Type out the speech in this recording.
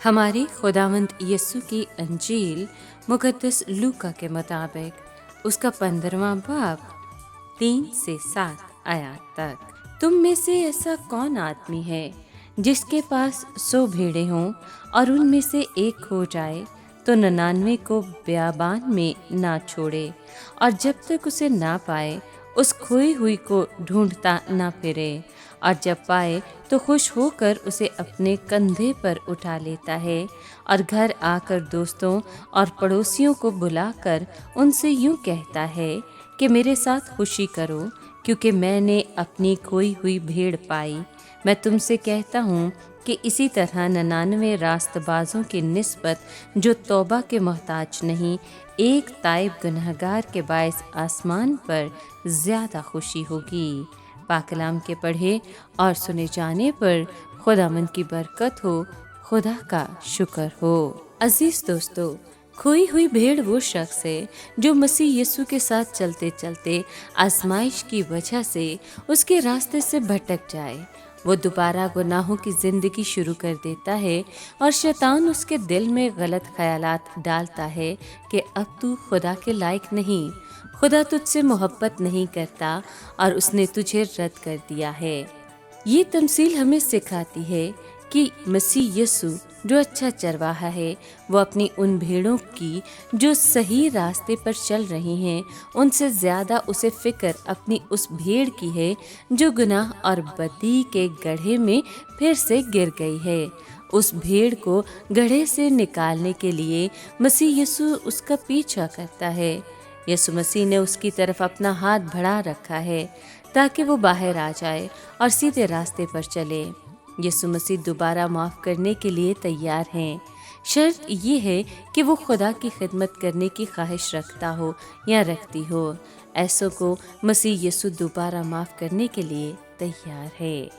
हमारे खुदावंद यीशु की अंजील मुकद्दस लूका के मुताबिक उसका 15वां बाब 3 से 7 आयत तक। तुम में से ऐसा कौन आदमी है जिसके पास 100 भेड़ें हों और उनमें से एक खो जाए तो 99 को बियाबान में ना छोड़े और जब तक उसे ना पाए उस खोई हुई को ढूंढता ना फिरे, और जब पाए तो खुश होकर उसे अपने कंधे पर उठा लेता है और घर आकर दोस्तों और पड़ोसियों को बुलाकर उनसे यूं कहता है कि मेरे साथ खुशी करो, क्योंकि मैंने अपनी खोई हुई भेड़ पाई। मैं तुमसे कहता हूँ कि इसी तरह 99 रास्तबाजों की निस्बत जो तौबा के मोहताज नहीं, एक ताइब गुनहगार के बायस आसमान पर ज़्यादा खुशी होगी। पाकलाम के पढ़े और सुने जाने पर खुदावंद की बरकत हो, खुदा का शुक्र हो। अजीज दोस्तों, खोई हुई भेड़ वो शख्स है जो मसीह यीशु के साथ चलते चलते आजमाइश की वजह से उसके रास्ते से भटक जाए। वो दोबारा गुनाहों की ज़िंदगी शुरू कर देता है और शैतान उसके दिल में गलत ख्यालात डालता है कि अब तू खुदा के लायक नहीं, खुदा तुझसे मोहब्बत नहीं करता और उसने तुझे रद्द कर दिया है। ये तमसील हमें सिखाती है कि मसीह यीशु जो अच्छा चरवाहा है, वो अपनी उन भेड़ों की जो सही रास्ते पर चल रही हैं, उनसे ज़्यादा उसे फ़िक्र अपनी उस भेड़ की है जो गुनाह और बदी के गड्ढे में फिर से गिर गई है। उस भेड़ को गड्ढे से निकालने के लिए मसीह यीशु उसका पीछा करता है। यीशु मसीह ने उसकी तरफ अपना हाथ बढ़ा रखा है ताकि वो बाहर आ जाए और सीधे रास्ते पर चले। यीशु मसीह दोबारा माफ़ करने के लिए तैयार हैं। शर्त ये है कि वो खुदा की खिदमत करने की ख्वाहिश रखता हो या रखती हो। ऐसों को मसीह यीशु दोबारा माफ़ करने के लिए तैयार है।